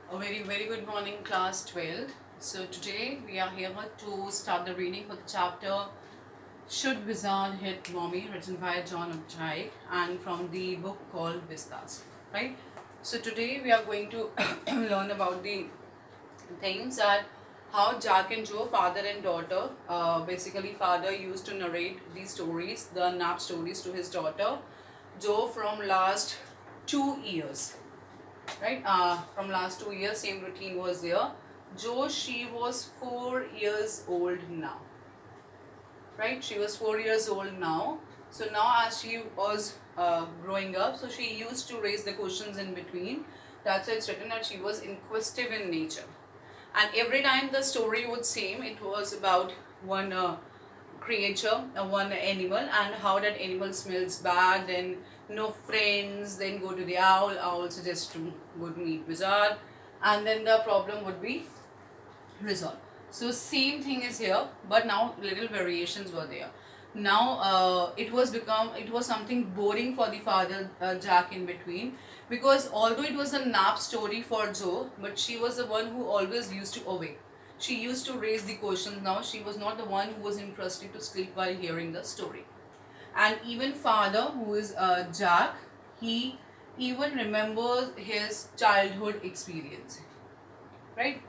A very good morning, class 12. So today we are here to start the reading for the chapter Should Wizard Hit Mommy, written by John Updike, and from the book called Vistas, right? So today we are going to learn about the things that how Jack and Joe, father and daughter, basically father used to narrate these stories, the nap stories, to his daughter Joe from last 2 years, right? From last 2 years same routine was there. Joe, she was 4 years old now, right? She was 4 years old now. So now as she was growing up, so she used to raise the questions in between. That's why it's written that she was inquisitive in nature, and every time the story would same, it was about one creature, one animal, and how that animal smells bad, then no friends, then go to the owl suggests to go to meet wizard, and then the problem would be resolved. So same thing is here, but now little variations were there. Now it was something boring for the father, Jack, in between, because although it was a nap story for Joe, but she was the one who always used to awake. She used to raise the questions. Now she was not the one who was interested to sleep while hearing the story. And even father, who is Jack, he even remembers his childhood experience, right?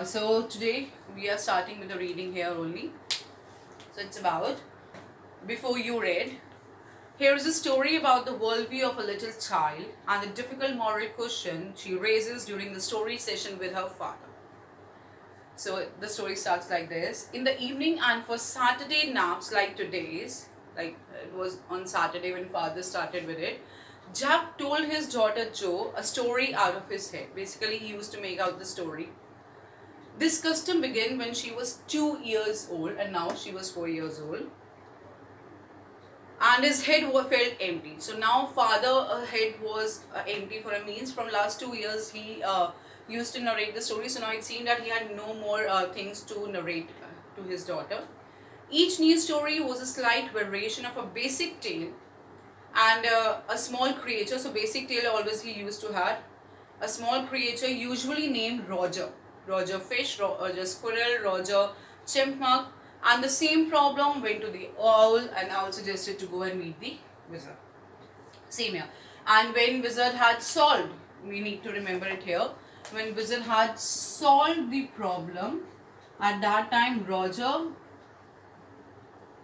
So today we are starting with the reading here only. So it's about, before you read, here is a story about the worldview of a little child and the difficult moral question she raises during the story session with her father. So the story starts like this. In the evening and for Saturday naps like today's, like it was on Saturday when father started with it, Jack told his daughter Joe a story out of his head. Basically, he used to make out the story. This custom began when she was 2 years old, and now she was 4 years old. And his head felt empty. So now father head was empty for a means. From last 2 years he used to narrate the story. So now it seemed that he had no more things to narrate to his daughter. Each new story was a slight variation of a basic tale and a small creature. So basic tale always he used to have a small creature usually named Roger. Roger fish, Roger squirrel, Roger chipmunk, and the same problem went to the owl, and owl suggested to go and meet the wizard. Same here. And when wizard had solved, we need to remember it here, when wizard had solved the problem, at that time Roger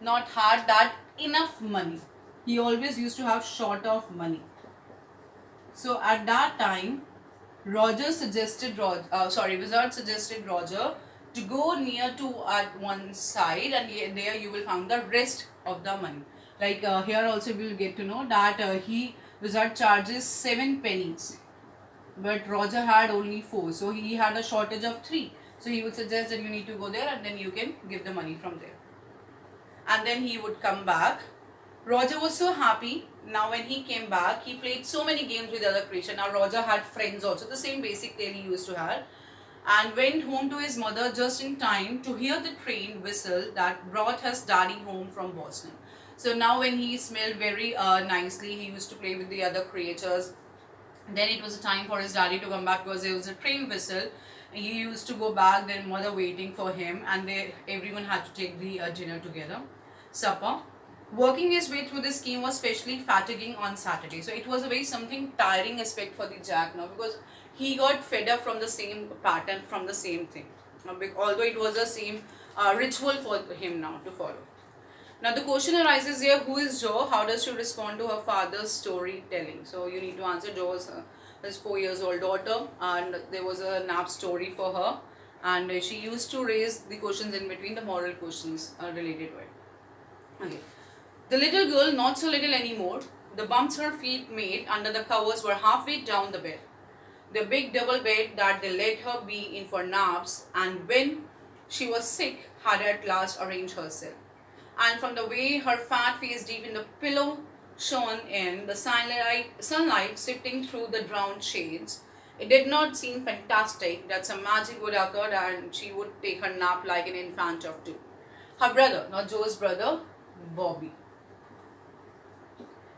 not had that enough money. He always used to have short of money. So at that time, wizard suggested Roger to go near to at one side, and there you will find the rest of the money. Like here also we will get to know that wizard charges 7 pennies, but Roger had only 4, so he had a shortage of 3. So he would suggest that you need to go there, and then you can give the money from there. And then he would come back. Roger was so happy. Now when he came back, he played so many games with other creatures. Now Roger had friends also, the same basic tale he used to have, and went home to his mother just in time to hear the train whistle that brought his daddy home from Boston. So now when he smelled very nicely, he used to play with the other creatures. Then it was a time for his daddy to come back because there was a train whistle. He used to go back, then mother waiting for him, and everyone had to take the dinner together, supper. Working his way through the scheme was especially fatiguing on Saturday. So it was a very something tiring aspect for the Jack now, because he got fed up from the same pattern, from the same thing. Although it was the same ritual for him now to follow. Now the question arises here, who is Joe? How does she respond to her father's storytelling? So you need to answer. Joe was his 4 years old daughter, and there was a nap story for her, and she used to raise the questions in between, the moral questions related to it. Okay. The little girl, not so little anymore, the bumps her feet made under the covers were halfway down the bed. The big double bed that they let her be in for naps, and when she was sick, had at last arranged herself. And from the way her fat face deep in the pillow shone in the sunlight sifting through the drowned shades, it did not seem fantastic that some magic would occur and she would take her nap like an infant of 2. Her brother, not Joe's brother, Bobby.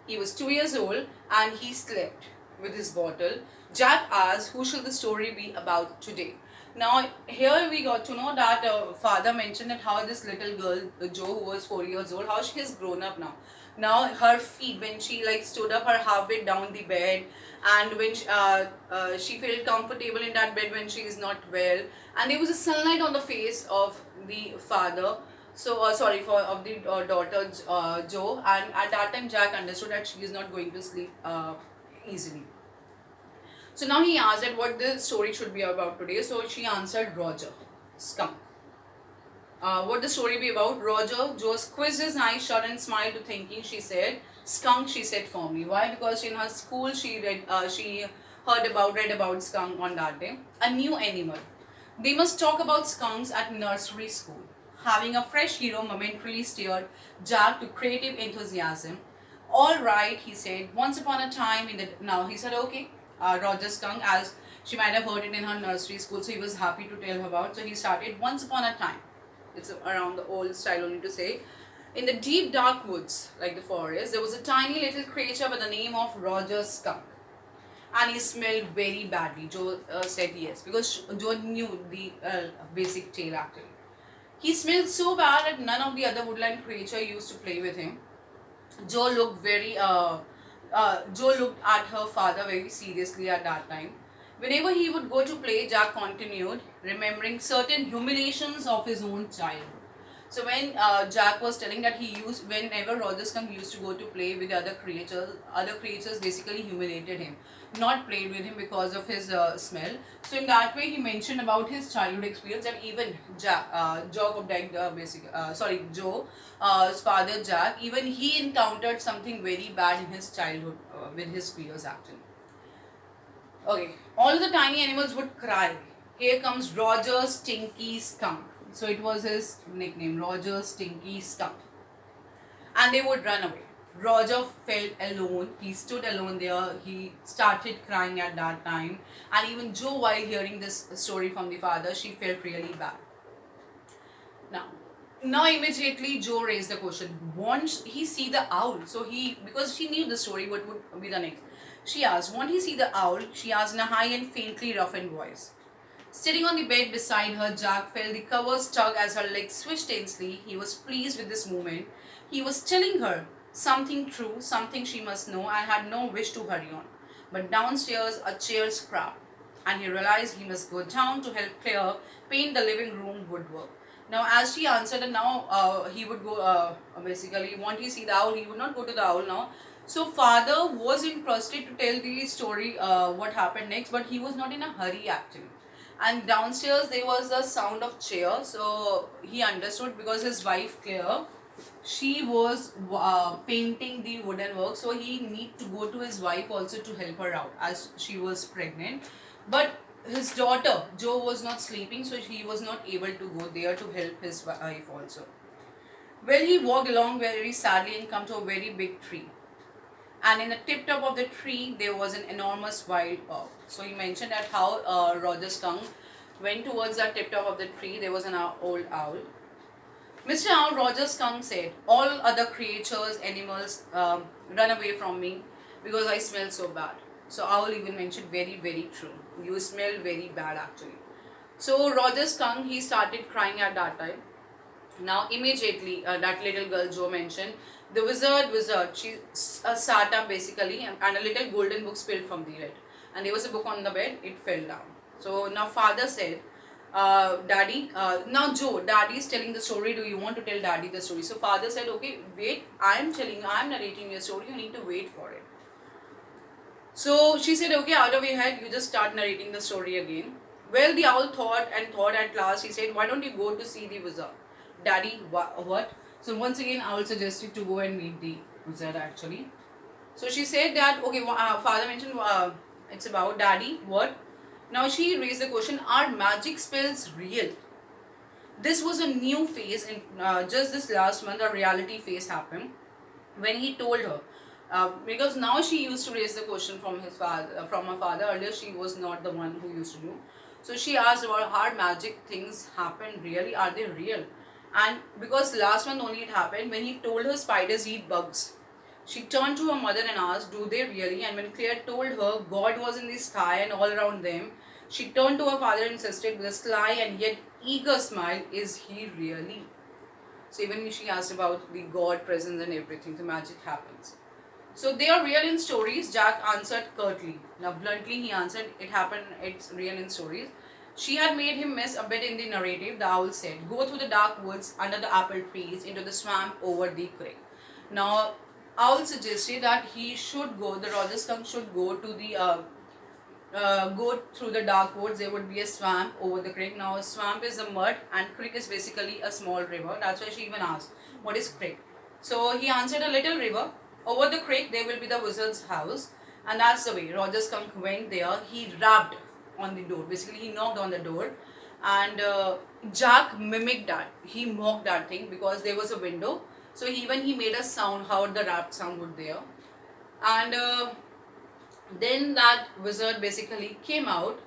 He was 2 years old and he slept. with his bottle, Jack asks, who shall the story be about today? Now, here we got to know that father mentioned that how this little girl, Jo, who was 4 years old, how she has grown up now. Now, her feet, when she like stood up her halfway down the bed, and when she felt comfortable in that bed when she is not well, and there was a sunlight on the face of the father, so sorry, for of the daughter Jo, and at that time Jack understood that she is not going to sleep easily. So now he asked that what the story should be about today. So she answered Roger, skunk. What the story be about? Roger, Joe squeezed his eyes shut and smiled to thinking. She said, skunk, she said firmly. Why? Because in her school she read about skunk on that day. A new animal. They must talk about skunks at nursery school. Having a fresh hero momentarily stirred Jack to creative enthusiasm. All right, he said. Once upon a time in the now he said okay. Roger skunk, as she might have heard it in her nursery school, so he was happy to tell her about. So he started once upon a time. It's around the old style only to say. In the deep dark woods, like the forest, there was a tiny little creature by the name of Roger Skunk. And he smelled very badly. Joe said yes, because Joe knew the basic tale actually. He smelled so bad that none of the other woodland creature used to play with him. Joe looked at her father very seriously at that time. Whenever he would go to play, Jack continued, remembering certain humiliations of his own childhood. So when Jack was telling that whenever Roger Skunk used to go to play with other creatures basically humiliated him, not played with him because of his smell. So in that way, he mentioned about his childhood experience that even Joe's father Jack, even he encountered something very bad in his childhood with his peers actually. Okay, all the tiny animals would cry. Here comes Roger Stinky Skunk. So it was his nickname, Roger Stinky Skunk. And they would run away. Roger felt alone. He stood alone there. He started crying at that time. And even Joe, while hearing this story from the father, she felt really bad. Now immediately Joe raised the question, won't he see the owl? So because she knew the story, what would be the next? She asked, won't he see the owl? She asked in a high and faintly roughened voice. Sitting on the bed beside her, Jack felt the covers tug as her legs swished tensely. He was pleased with this movement. He was telling her something true, something she must know, and had no wish to hurry on. But downstairs, a chair scrapped, and he realized he must go down to help Claire paint the living room woodwork. Now, as she answered, and now he would go, basically, won't he see the owl? He would not go to the owl now. So, father was interested to tell the story, what happened next, but he was not in a hurry actually. And downstairs, there was a sound of chair. So, he understood because his wife, Claire, she was painting the wooden work. So, he need to go to his wife also to help her out as she was pregnant. But his daughter Joe was not sleeping, so he was not able to go there to help his wife also. Well, he walked along very sadly and come to a very big tree, and in the tip top of the tree there was an enormous wild owl. So he mentioned that how Roger Skunk went towards the tip top of the tree. There was an old owl. Mr. Owl, Roger Skunk said, all other creatures, animals, run away from me because I smell so bad. So Owl even mentioned, very, very true. You smell very bad actually. So Roger Skunk, he started crying at that time. Now immediately that little girl Joe mentioned, the wizard, she sat up basically, and a little golden book spilled from the bed. And there was a book on the bed, it fell down. So now father said, Daddy, now Joe, Daddy is telling the story. Do you want to tell Daddy the story? So father said, okay, wait, I am narrating your story. You need to wait for it. So she said, okay, out of your head, you just start narrating the story again. Well, the owl thought and thought. At last he said, why don't you go to see the wizard? Daddy, what? So once again, Owl suggested to go and meet the wizard actually. So she said that, okay, father mentioned it's about Daddy, what? Now she raised the question, are magic spells real? This was a new phase in just this last month, a reality phase happened when he told her. Because now she used to raise the question from her father. Earlier she was not the one who used to do. So she asked about how magic things happen really, are they real? And because last month only it happened when he told her spiders eat bugs. She turned to her mother and asked, "Do they really?" And when Claire told her God was in the sky and all around them, she turned to her father and insisted with a sly and yet eager smile, "Is he really?" So even she asked about the God presence and everything, the magic happens. So they are real in stories, Jack answered curtly. Now bluntly he answered, "It happened, it's real in stories." She had made him miss a bit in the narrative, the owl said. "Go through the dark woods under the apple trees into the swamp over the creek." Now Owl suggested that he should go, the Roger skunk should go to the go through the dark woods. There would be a swamp over the creek. Now a swamp is a mud and creek is basically a small river. That's why she even asked, "What is creek?" So he answered, "A little river. Over the creek there will be the wizard's house." And that's the way Roger skunk went there. He rapped on the door. Basically he knocked on the door, and Jack mimicked that. He mocked that thing because there was a window. So even he made a sound how the rap sound would there. And then that wizard basically came out,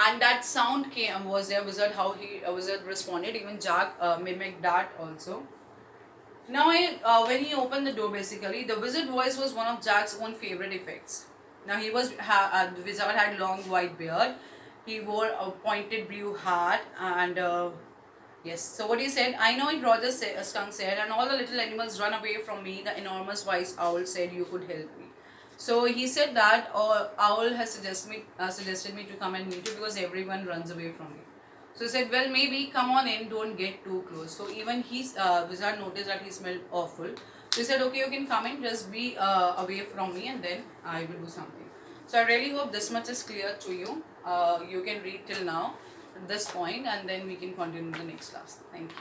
and that sound came was there. Wizard, how he wizard responded. Even Jack mimicked that also. Now when he opened the door, basically the wizard voice was one of Jack's own favorite effects. Now the wizard had long white beard. He wore a pointed blue hat, and yes. So what he said, "I know it," Roger skunk said, "and all the little animals run away from me. The enormous wise owl said you could help me." So he said that owl has suggested me to come and meet you because everyone runs away from you. So he said, "Well, maybe come on in. Don't get too close." So even his wizard noticed that he smelled awful. So he said, "Okay, you can come in. Just be away from me, and then I will do something." So I really hope this much is clear to you. You can read till now at this point, and then we can continue the next class. Thank you.